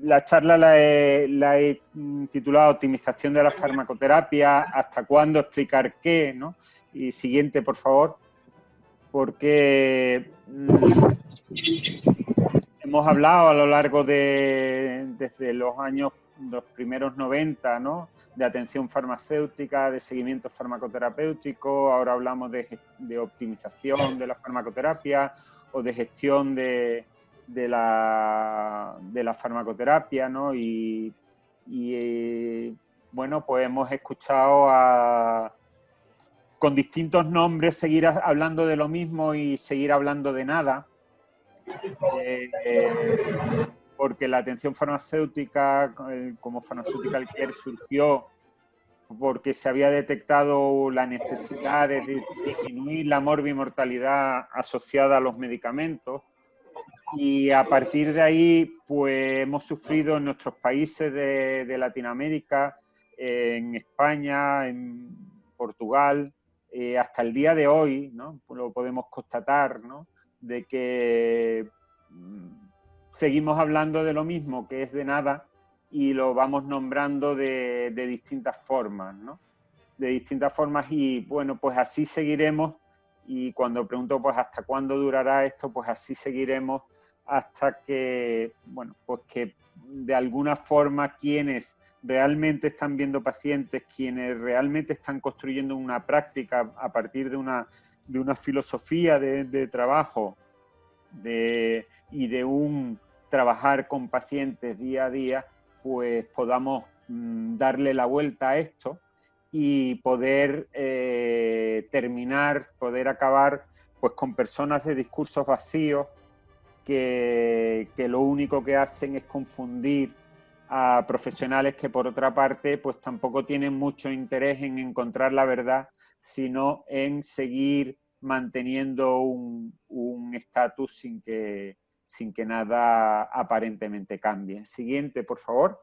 la charla la he titulado Optimización de la farmacoterapia, ¿hasta cuándo explicar qué? ¿No? Y siguiente, por favor, porque hemos hablado a lo largo desde los primeros 90, ¿no? De atención farmacéutica, de seguimiento farmacoterapéutico, ahora hablamos de optimización de la farmacoterapia o de gestión de la farmacoterapia, ¿no? Bueno, pues hemos escuchado con distintos nombres seguir hablando de lo mismo y seguir hablando de nada. Porque la atención farmacéutica, como Pharmaceutical Care, surgió porque se había detectado la necesidad de disminuir la morbimortalidad asociada a los medicamentos, y a partir de ahí pues hemos sufrido en nuestros países de Latinoamérica, en España, en Portugal, hasta el día de hoy, ¿no? Lo podemos constatar, ¿no? De que seguimos hablando de lo mismo, que es de nada, y lo vamos nombrando de distintas formas, ¿no? De distintas formas, y bueno, pues así seguiremos. Y cuando pregunto pues hasta cuándo durará esto, pues así seguiremos hasta que, bueno, pues que de alguna forma quienes realmente están viendo pacientes, quienes realmente están construyendo una práctica a partir de una filosofía de trabajo y de un trabajar con pacientes día a día, pues podamos darle la vuelta a esto y poder poder acabar pues con personas de discursos vacíos que lo único que hacen es confundir a profesionales que por otra parte pues tampoco tienen mucho interés en encontrar la verdad, sino en seguir manteniendo un estatus sin que nada aparentemente cambie. Siguiente, por favor.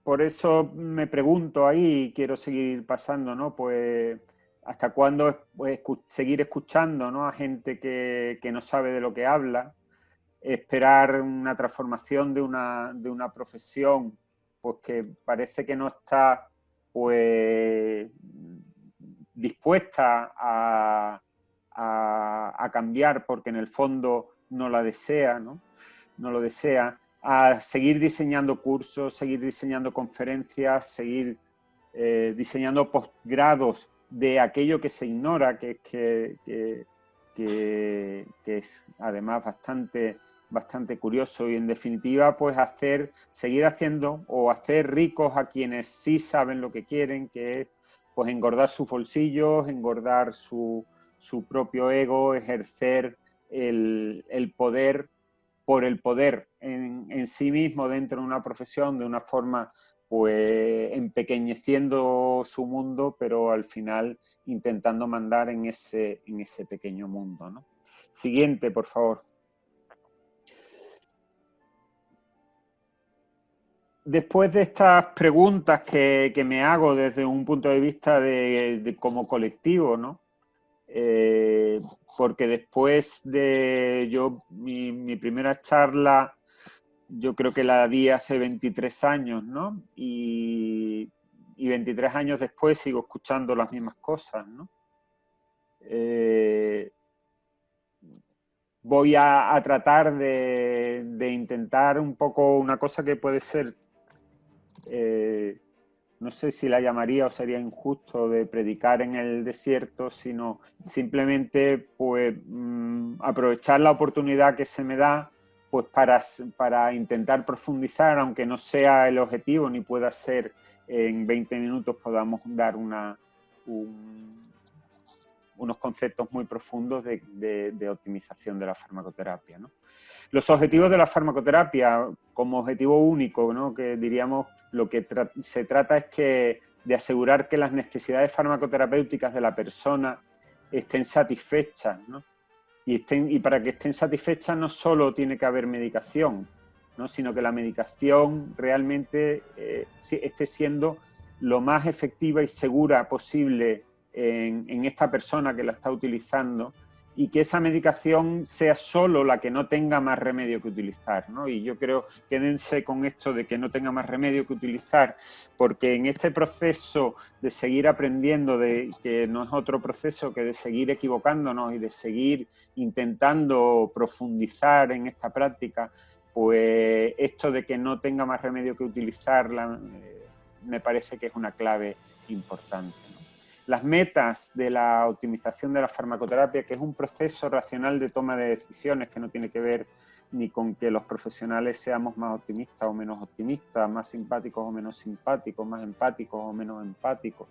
Por eso me pregunto ahí, y quiero seguir pasando, ¿no? Pues hasta cuándo seguir escuchando, ¿no? A gente que no sabe de lo que habla, esperar una transformación de una profesión pues que parece que no está pues dispuesta a cambiar porque en el fondo no la desea, ¿no? No lo desea, a seguir diseñando cursos, seguir diseñando conferencias, seguir diseñando posgrados de aquello que se ignora, que es además bastante curioso, y en definitiva pues seguir haciendo o hacer ricos a quienes sí saben lo que quieren, que es pues engordar sus bolsillos, engordar su propio ego, ejercer el poder por el poder en sí mismo dentro de una profesión de una forma pues empequeñeciendo su mundo, pero al final intentando mandar en ese pequeño mundo, ¿no? Siguiente, por favor. Después de estas preguntas que me hago desde un punto de vista de como colectivo, ¿no? Porque después de mi primera charla, yo creo que la di hace 23 años, ¿no? Y 23 años después sigo escuchando las mismas cosas, ¿no? Voy a tratar de intentar un poco una cosa que puede ser, no sé si la llamaría o sería injusto de predicar en el desierto, sino simplemente pues aprovechar la oportunidad que se me da pues para intentar profundizar, aunque no sea el objetivo ni pueda ser en 20 minutos podamos dar unos conceptos muy profundos de optimización de la farmacoterapia, ¿no? Los objetivos de la farmacoterapia como objetivo único, ¿no? Que diríamos lo que se trata es de asegurar que las necesidades farmacoterapéuticas de la persona estén satisfechas, ¿no? Y para que estén satisfechas no solo tiene que haber medicación, ¿no? Sino que la medicación realmente esté siendo lo más efectiva y segura posible en esta persona que la está utilizando, y que esa medicación sea solo la que no tenga más remedio que utilizar, ¿no? Y yo creo, quédense con esto de que no tenga más remedio que utilizar, porque en este proceso de seguir aprendiendo, de que no es otro proceso que de seguir equivocándonos y de seguir intentando profundizar en esta práctica, pues esto de que no tenga más remedio que utilizarla me parece que es una clave importante, ¿no? Las metas de la optimización de la farmacoterapia, que es un proceso racional de toma de decisiones que no tiene que ver ni con que los profesionales seamos más optimistas o menos optimistas, más simpáticos o menos simpáticos, más empáticos o menos empáticos.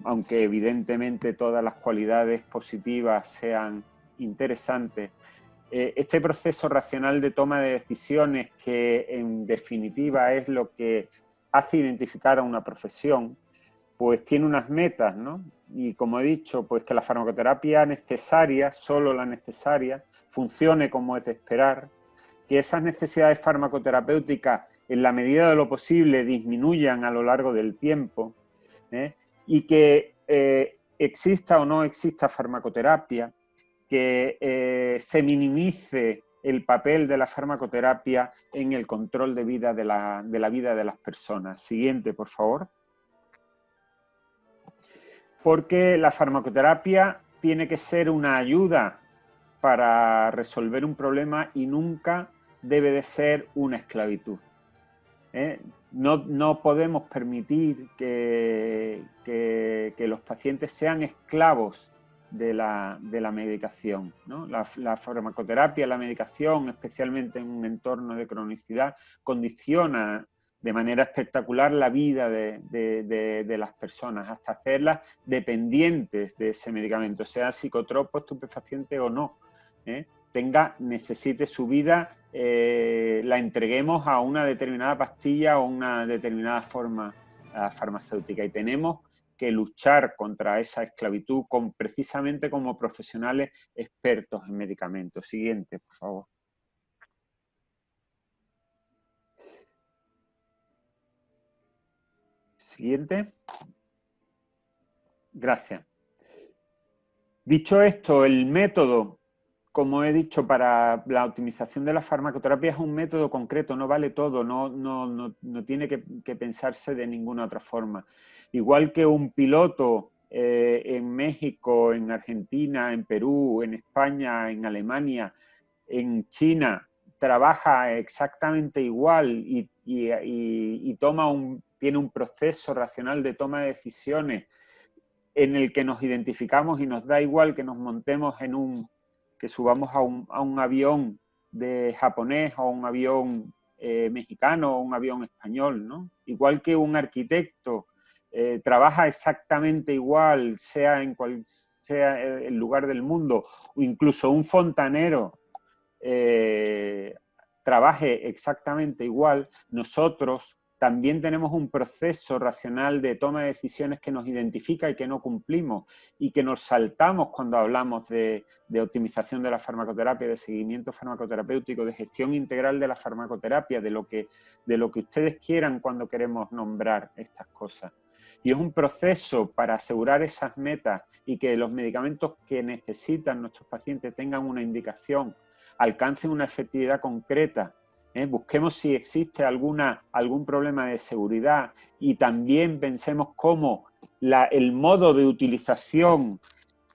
Aunque evidentemente todas las cualidades positivas sean interesantes, este proceso racional de toma de decisiones, que en definitiva es lo que hace identificar a una profesión, pues tiene unas metas, ¿no? Y como he dicho, pues que la farmacoterapia necesaria, solo la necesaria, funcione como es de esperar, que esas necesidades farmacoterapéuticas en la medida de lo posible disminuyan a lo largo del tiempo, y que exista o no exista farmacoterapia, que se minimice el papel de la farmacoterapia en el control de vida de la vida de las personas. Siguiente, por favor. Porque la farmacoterapia tiene que ser una ayuda para resolver un problema y nunca debe de ser una esclavitud. No podemos permitir que los pacientes sean esclavos de la medicación, ¿no? La farmacoterapia, la medicación, especialmente en un entorno de cronicidad, condiciona de manera espectacular la vida de las personas, hasta hacerlas dependientes de ese medicamento, sea psicotropo, estupefaciente o no, necesite su vida, la entreguemos a una determinada pastilla o una determinada forma farmacéutica. Y tenemos que luchar contra esa esclavitud precisamente como profesionales expertos en medicamentos. Siguiente, por favor. Siguiente. Gracias. Dicho esto, el método, como he dicho, para la optimización de la farmacoterapia es un método concreto, no vale todo, no tiene que pensarse de ninguna otra forma. Igual que un piloto en México, en Argentina, en Perú, en España, en Alemania, en China, trabaja exactamente igual y tiene un proceso racional de toma de decisiones en el que nos identificamos y nos da igual que nos montemos que subamos a un avión de japonés o un avión mexicano o un avión español, ¿no? Igual que un arquitecto trabaja exactamente igual, sea en cual sea el lugar del mundo, o incluso un fontanero trabaje exactamente igual, nosotros también tenemos un proceso racional de toma de decisiones que nos identifica y que no cumplimos y que nos saltamos cuando hablamos de optimización de la farmacoterapia, de seguimiento farmacoterapéutico, de gestión integral de la farmacoterapia, de lo que ustedes quieran cuando queremos nombrar estas cosas. Y es un proceso para asegurar esas metas y que los medicamentos que necesitan nuestros pacientes tengan una indicación, alcancen una efectividad concreta. Busquemos si existe algún problema de seguridad y también pensemos cómo el modo de utilización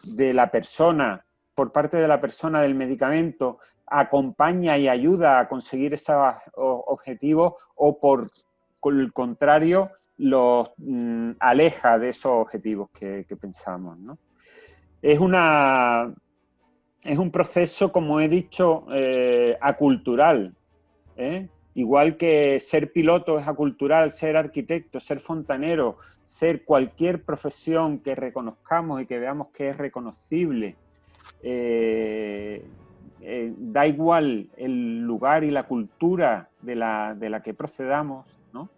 de la persona, por parte de la persona del medicamento, acompaña y ayuda a conseguir esos objetivos o por el contrario los aleja de esos objetivos que pensamos, ¿no? Es un proceso, como he dicho, acultural. Igual que ser piloto es acultural, ser arquitecto, ser fontanero, ser cualquier profesión que reconozcamos y que veamos que es reconocible. Da igual el lugar y la cultura de la que procedamos, ¿no?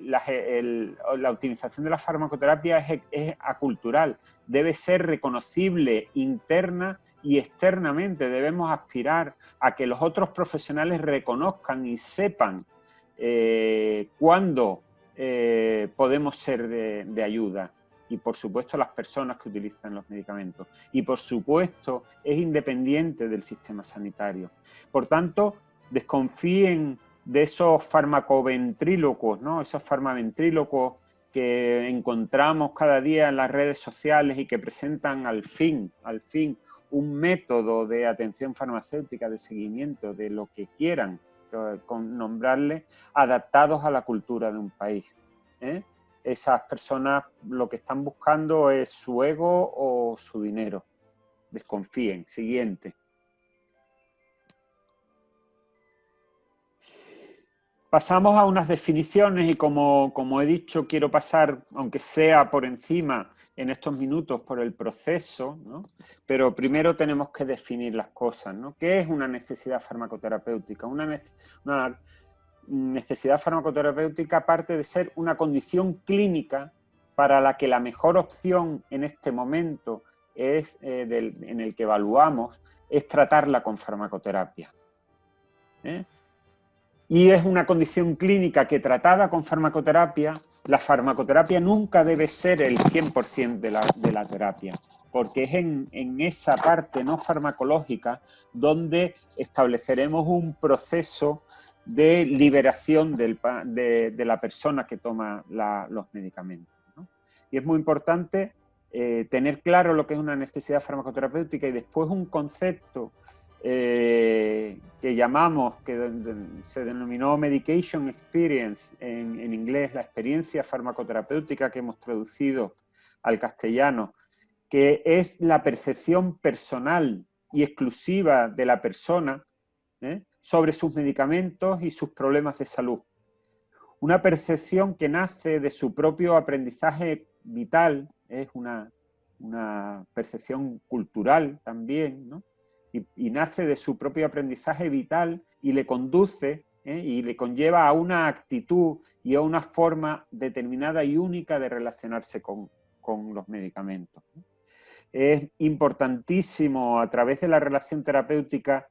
La optimización de la farmacoterapia es acultural, debe ser reconocible interna y externamente. Debemos aspirar a que los otros profesionales reconozcan y sepan cuándo podemos ser de ayuda. y por supuesto las personas que utilizan los medicamentos. Y por supuesto es independiente del sistema sanitario. Por tanto, desconfíen de esos farmacoventrílocos, ¿no? Esos farmaventrílocos que encontramos cada día en las redes sociales y que presentan al fin, un método de atención farmacéutica, de seguimiento, de lo que quieran con nombrarle, adaptados a la cultura de un país. Esas personas lo que están buscando es su ego o su dinero. Desconfíen. Siguiente. Pasamos a unas definiciones y como he dicho, quiero pasar, aunque sea por encima en estos minutos, por el proceso, ¿no? Pero primero tenemos que definir las cosas, ¿no? ¿Qué es una necesidad farmacoterapéutica? Una necesidad farmacoterapéutica aparte de ser una condición clínica para la que la mejor opción en este momento es, en el que evaluamos, es tratarla con farmacoterapia. Y es una condición clínica que tratada con farmacoterapia, la farmacoterapia nunca debe ser el 100% de la terapia, porque es en esa parte no farmacológica donde estableceremos un proceso de liberación de la persona que toma los medicamentos, ¿no? Y es muy importante tener claro lo que es una necesidad farmacoterapéutica y después un concepto que llamamos, que se denominó Medication Experience en inglés, la experiencia farmacoterapéutica que hemos traducido al castellano, que es la percepción personal y exclusiva de la persona sobre sus medicamentos y sus problemas de salud. Una percepción que nace de su propio aprendizaje vital, es una percepción cultural también, ¿no? Y nace de su propio aprendizaje vital y le conduce y le conlleva a una actitud y a una forma determinada y única de relacionarse con los medicamentos. Es importantísimo a través de la relación terapéutica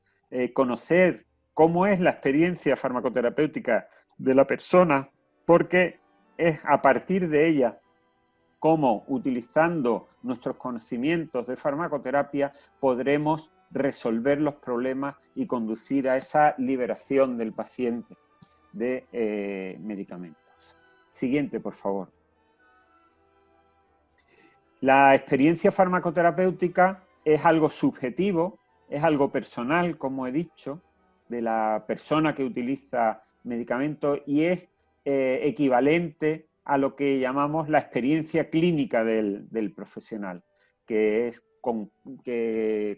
conocer cómo es la experiencia farmacoterapéutica de la persona, porque es a partir de ella cómo, utilizando nuestros conocimientos de farmacoterapia, podremos resolver los problemas y conducir a esa liberación del paciente de medicamentos. Siguiente, por favor. La experiencia farmacoterapéutica es algo subjetivo, es algo personal, como he dicho, de la persona que utiliza medicamentos y es equivalente a lo que llamamos la experiencia clínica del profesional, que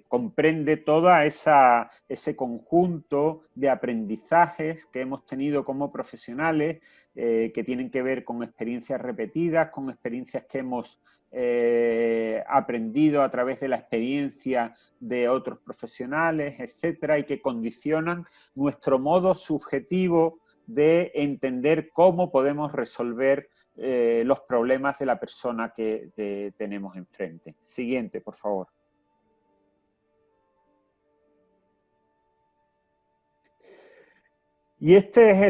comprende todo ese conjunto de aprendizajes que hemos tenido como profesionales, que tienen que ver con experiencias repetidas, con experiencias que hemos aprendido a través de la experiencia de otros profesionales, etcétera, y que condicionan nuestro modo subjetivo de entender cómo podemos resolver los problemas de la persona que tenemos enfrente. Siguiente, por favor. Y este es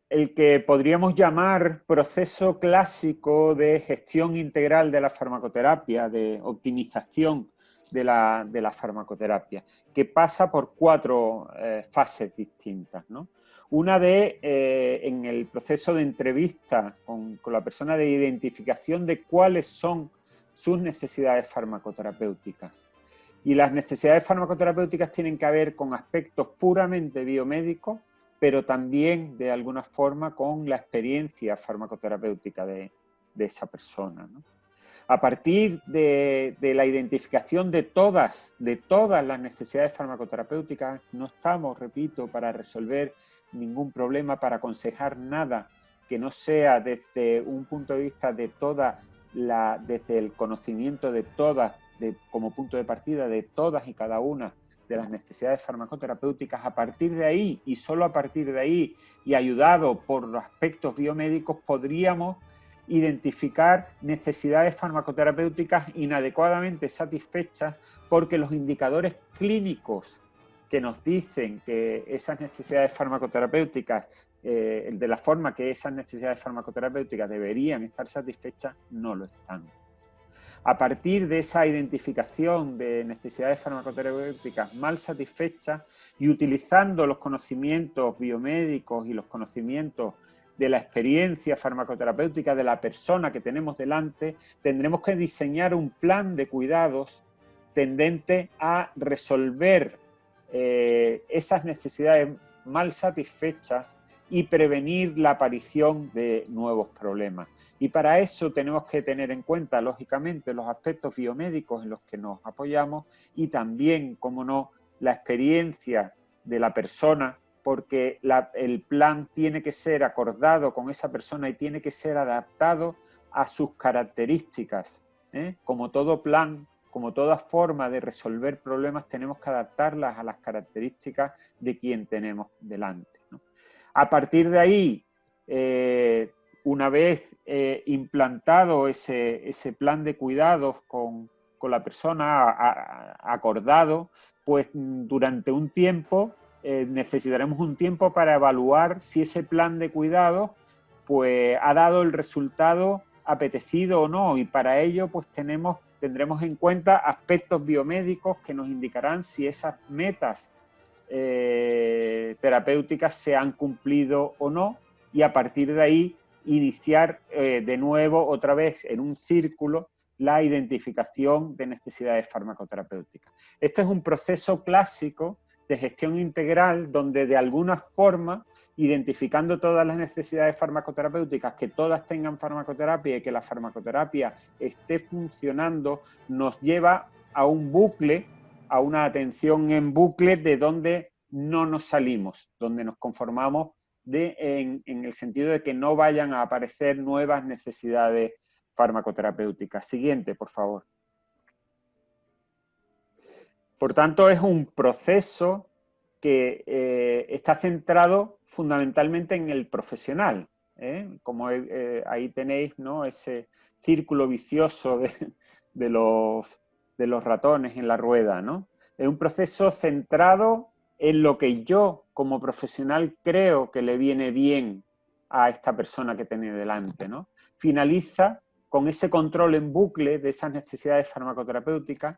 el que podríamos llamar proceso clásico de gestión integral de la farmacoterapia, de optimización de la farmacoterapia, que pasa por 4 fases distintas, ¿no? Una en el proceso de entrevista con la persona, de identificación de cuáles son sus necesidades farmacoterapéuticas. Y las necesidades farmacoterapéuticas tienen que ver con aspectos puramente biomédicos, pero también de alguna forma con la experiencia farmacoterapéutica de esa persona, ¿no? A partir de la identificación de todas las necesidades farmacoterapéuticas, no estamos, repito, para resolver ningún problema, para aconsejar nada que no sea desde un punto de vista de desde el conocimiento de todas, como punto de partida de todas y cada una de las necesidades farmacoterapéuticas. A partir de ahí, y solo a partir de ahí, y ayudado por los aspectos biomédicos, podríamos identificar necesidades farmacoterapéuticas inadecuadamente satisfechas, porque los indicadores clínicos que nos dicen que esas necesidades farmacoterapéuticas, de la forma que esas necesidades farmacoterapéuticas deberían estar satisfechas, no lo están. A partir de esa identificación de necesidades farmacoterapéuticas mal satisfechas y utilizando los conocimientos biomédicos y los conocimientos de la experiencia farmacoterapéutica de la persona que tenemos delante, tendremos que diseñar un plan de cuidados tendente a resolver esas necesidades mal satisfechas y prevenir la aparición de nuevos problemas. Y para eso tenemos que tener en cuenta, lógicamente, los aspectos biomédicos en los que nos apoyamos y también, como no, la experiencia de la persona, porque el plan tiene que ser acordado con esa persona y tiene que ser adaptado a sus características. Como todo plan, como toda forma de resolver problemas, tenemos que adaptarlas a las características de quien tenemos delante, ¿no? A partir de ahí, una vez implantado ese plan de cuidados con la persona acordado, pues durante un tiempo necesitaremos un tiempo para evaluar si ese plan de cuidados pues, ha dado el resultado apetecido o no, y para ello pues tendremos en cuenta aspectos biomédicos que nos indicarán si esas metas terapéuticas se han cumplido o no, y a partir de ahí iniciar de nuevo otra vez en un círculo la identificación de necesidades farmacoterapéuticas. Este es un proceso clásico de gestión integral donde de alguna forma, identificando todas las necesidades farmacoterapéuticas, que todas tengan farmacoterapia y que la farmacoterapia esté funcionando, nos lleva a un bucle, a una atención en bucle de donde no nos salimos, donde nos conformamos en el sentido de que no vayan a aparecer nuevas necesidades farmacoterapéuticas. Siguiente, por favor. Por tanto, es un proceso que está centrado fundamentalmente en el profesional, como ahí tenéis, ¿no?, ese círculo vicioso de los ratones en la rueda, ¿no? Es un proceso centrado en lo que yo como profesional creo que le viene bien a esta persona que tiene delante, ¿no? Finaliza con ese control en bucle de esas necesidades farmacoterapéuticas,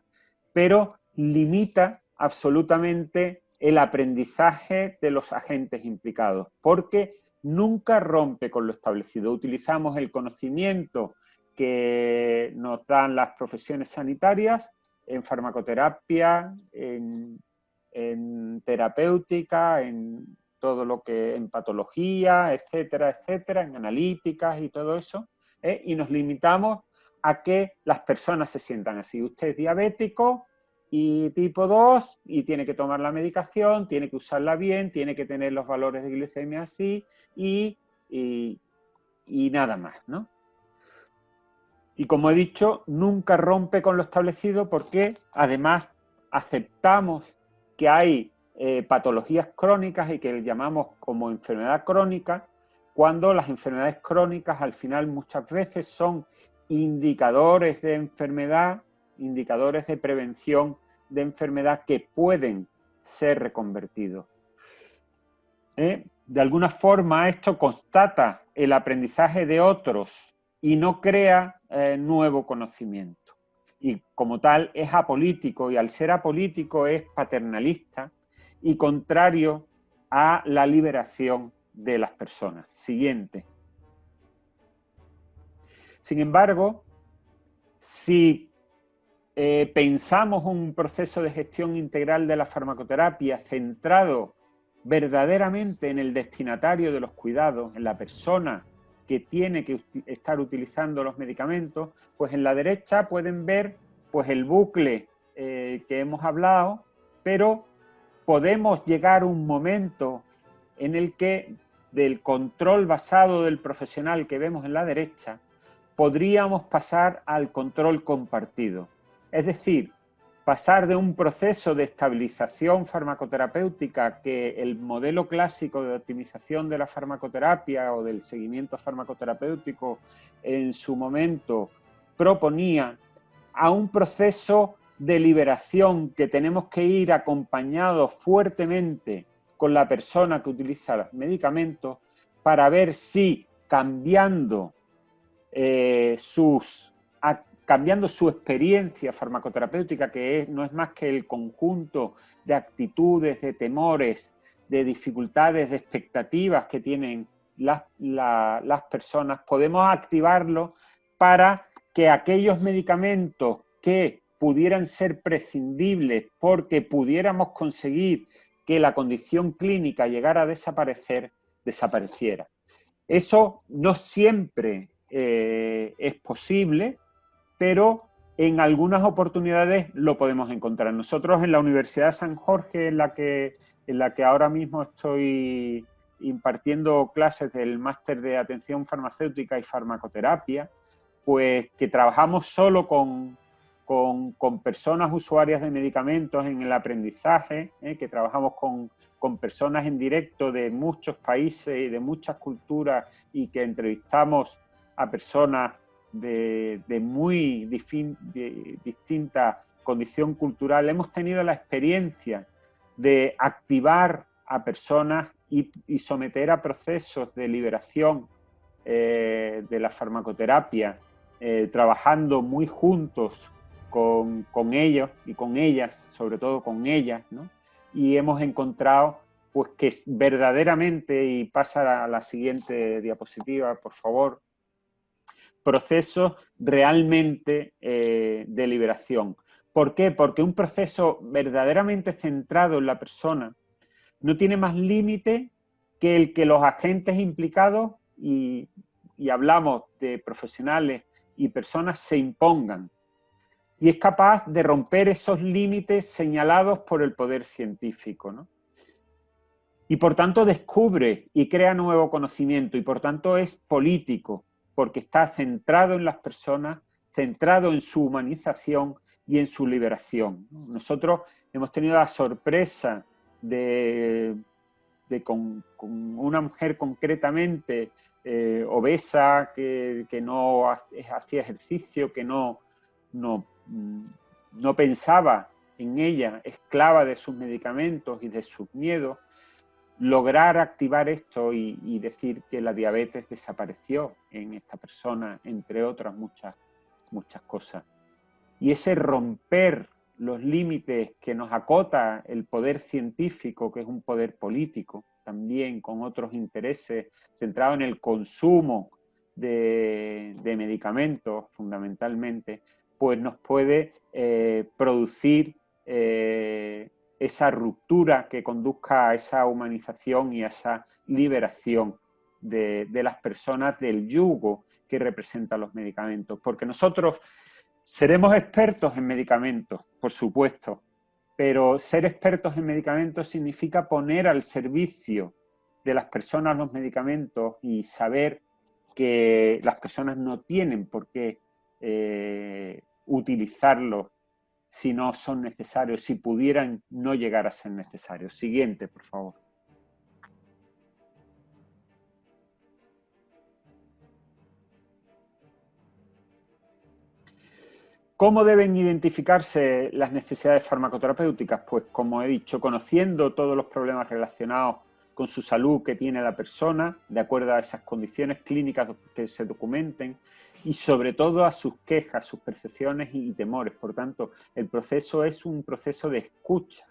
pero limita absolutamente el aprendizaje de los agentes implicados, porque nunca rompe con lo establecido. Utilizamos el conocimiento que nos dan las profesiones sanitarias en farmacoterapia, en terapéutica, en todo lo que en patología, etcétera, etcétera, en analíticas y todo eso, y nos limitamos a que las personas se sientan así. Usted es diabético y tipo 2 y tiene que tomar la medicación, tiene que usarla bien, tiene que tener los valores de glicemia así y nada más, ¿no? Y como he dicho, nunca rompe con lo establecido porque además aceptamos que hay patologías crónicas y que llamamos como enfermedad crónica, cuando las enfermedades crónicas al final muchas veces son indicadores de enfermedad, indicadores de prevención de enfermedad que pueden ser reconvertidos. De alguna forma esto constata el aprendizaje de otros y no crea nuevo conocimiento. Y como tal es apolítico, y al ser apolítico es paternalista y contrario a la liberación de las personas. Siguiente. Sin embargo, si pensamos un proceso de gestión integral de la farmacoterapia centrado verdaderamente en el destinatario de los cuidados, en la persona que tiene que estar utilizando los medicamentos, pues en la derecha pueden ver pues el bucle que hemos hablado, pero podemos llegar a un momento en el que del control basado del profesional que vemos en la derecha, podríamos pasar al control compartido. Es decir, pasar de un proceso de estabilización farmacoterapéutica que el modelo clásico de optimización de la farmacoterapia o del seguimiento farmacoterapéutico en su momento proponía, a un proceso de liberación que tenemos que ir acompañados fuertemente con la persona que utiliza los medicamentos para ver si cambiando sus cambiando su experiencia farmacoterapéutica, que no es más que el conjunto de actitudes, de temores, de dificultades, de expectativas que tienen las personas, podemos activarlo para que aquellos medicamentos que pudieran ser prescindibles porque pudiéramos conseguir que la condición clínica llegara a desaparecer, desapareciera. Eso no siempre es posible, pero en algunas oportunidades lo podemos encontrar. Nosotros en la Universidad de San Jorge, en la que ahora mismo estoy impartiendo clases del máster de atención farmacéutica y farmacoterapia, pues que trabajamos solo con personas usuarias de medicamentos en el aprendizaje, que trabajamos con personas en directo de muchos países y de muchas culturas y que entrevistamos a personas de muy distinta condición cultural. Hemos tenido la experiencia de activar a personas y someter a procesos de liberación de la farmacoterapia, trabajando muy juntos con ellos y con ellas, sobre todo con ellas, ¿no? Y hemos encontrado pues que verdaderamente, y pasa a la siguiente diapositiva, por favor, procesos realmente de liberación. ¿Por qué? Porque un proceso verdaderamente centrado en la persona no tiene más límite que el que los agentes implicados, y hablamos de profesionales y personas, se impongan. Y es capaz de romper esos límites señalados por el poder científico, ¿no? Y por tanto descubre y crea nuevo conocimiento y por tanto es político, porque está centrado en las personas, centrado en su humanización y en su liberación. Nosotros hemos tenido la sorpresa de con una mujer concretamente obesa, que no hacía ejercicio, que no pensaba en ella, esclava de sus medicamentos y de sus miedos, lograr activar esto y decir que la diabetes desapareció en esta persona, entre otras muchas cosas. Y ese romper los límites que nos acota el poder científico, que es un poder político, también con otros intereses centrados en el consumo de medicamentos, fundamentalmente, pues nos puede producir esa ruptura que conduzca a esa humanización y a esa liberación de las personas del yugo que representan los medicamentos. Porque nosotros seremos expertos en medicamentos, por supuesto, pero ser expertos en medicamentos significa poner al servicio de las personas los medicamentos y saber que las personas no tienen por qué utilizarlos si no son necesarios, si pudieran no llegar a ser necesarios. Siguiente, por favor. ¿Cómo deben identificarse las necesidades farmacoterapéuticas? Pues, como he dicho, conociendo todos los problemas relacionados con su salud que tiene la persona, de acuerdo a esas condiciones clínicas que se documenten, y sobre todo a sus quejas, sus percepciones y temores. Por tanto, el proceso es un proceso de escucha,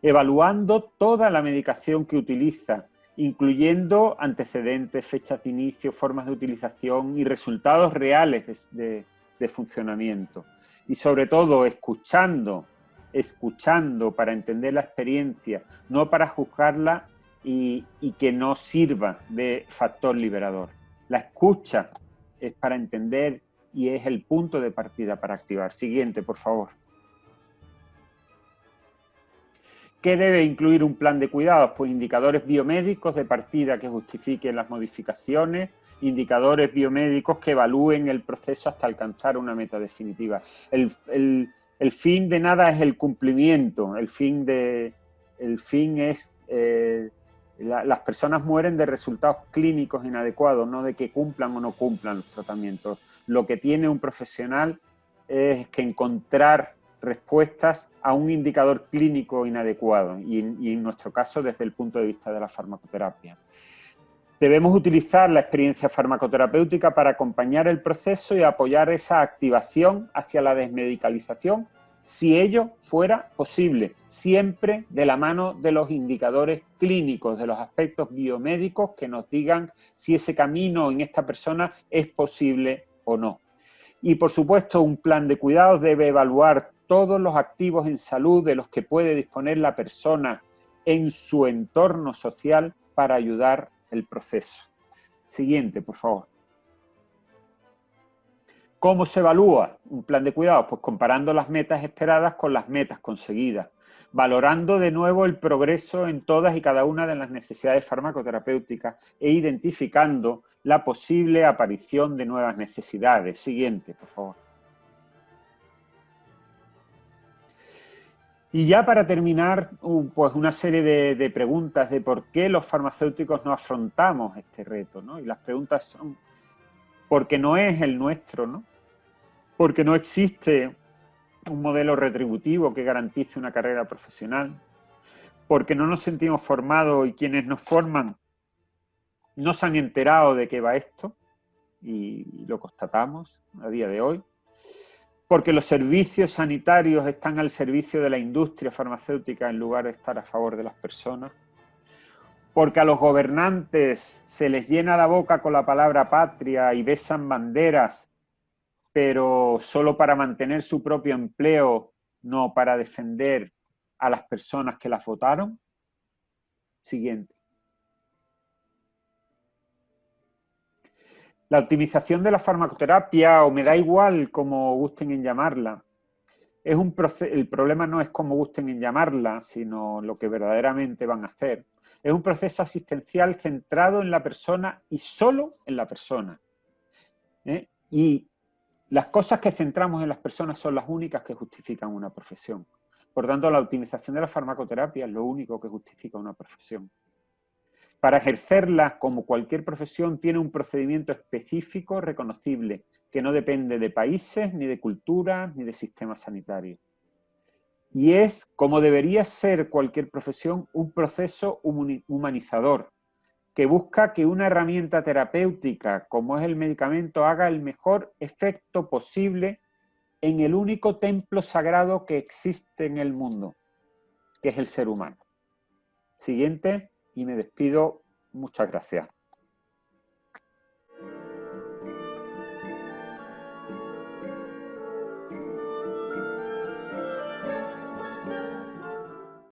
evaluando toda la medicación que utiliza, incluyendo antecedentes, fechas de inicio, formas de utilización y resultados reales de funcionamiento. Y sobre todo escuchando para entender la experiencia, no para juzgarla y que no sirva de factor liberador. La escucha es para entender y es el punto de partida para activar. Siguiente, por favor. ¿Qué debe incluir un plan de cuidados? Pues indicadores biomédicos de partida que justifiquen las modificaciones, indicadores biomédicos que evalúen el proceso hasta alcanzar una meta definitiva. El fin de nada es el cumplimiento, el fin es... las personas mueren de resultados clínicos inadecuados, no de que cumplan o no cumplan los tratamientos. Lo que tiene un profesional es que encontrar respuestas a un indicador clínico inadecuado y en nuestro caso desde el punto de vista de la farmacoterapia. Debemos utilizar la experiencia farmacoterapéutica para acompañar el proceso y apoyar esa activación hacia la desmedicalización, si ello fuera posible, siempre de la mano de los indicadores clínicos, de los aspectos biomédicos que nos digan si ese camino en esta persona es posible o no. Y, por supuesto, un plan de cuidados debe evaluar todos los activos en salud de los que puede disponer la persona en su entorno social para ayudar el proceso. Siguiente, por favor. ¿Cómo se evalúa un plan de cuidados? Pues comparando las metas esperadas con las metas conseguidas, valorando de nuevo el progreso en todas y cada una de las necesidades farmacoterapéuticas e identificando la posible aparición de nuevas necesidades. Siguiente, por favor. Y ya para terminar, pues una serie de preguntas de por qué los farmacéuticos no afrontamos este reto, ¿no? Y las preguntas son, porque no es el nuestro, ¿no? Porque no existe un modelo retributivo que garantice una carrera profesional, porque no nos sentimos formados y quienes nos forman no se han enterado de qué va esto, y lo constatamos a día de hoy, porque los servicios sanitarios están al servicio de la industria farmacéutica en lugar de estar a favor de las personas, porque a los gobernantes se les llena la boca con la palabra patria y besan banderas, pero solo para mantener su propio empleo, no para defender a las personas que las votaron. Siguiente. La optimización de la farmacoterapia, o me da igual como gusten en llamarla, el problema no es cómo gusten en llamarla, sino lo que verdaderamente van a hacer. Es un proceso asistencial centrado en la persona y solo en la persona. Y las cosas que centramos en las personas son las únicas que justifican una profesión. Por tanto, la optimización de la farmacoterapia es lo único que justifica una profesión. Para ejercerla, como cualquier profesión, tiene un procedimiento específico reconocible, que no depende de países, ni de culturas, ni de sistemas sanitarios. Y es, como debería ser cualquier profesión, un proceso humanizador, que busca que una herramienta terapéutica, como es el medicamento, haga el mejor efecto posible en el único templo sagrado que existe en el mundo, que es el ser humano. Siguiente, y me despido. Muchas gracias.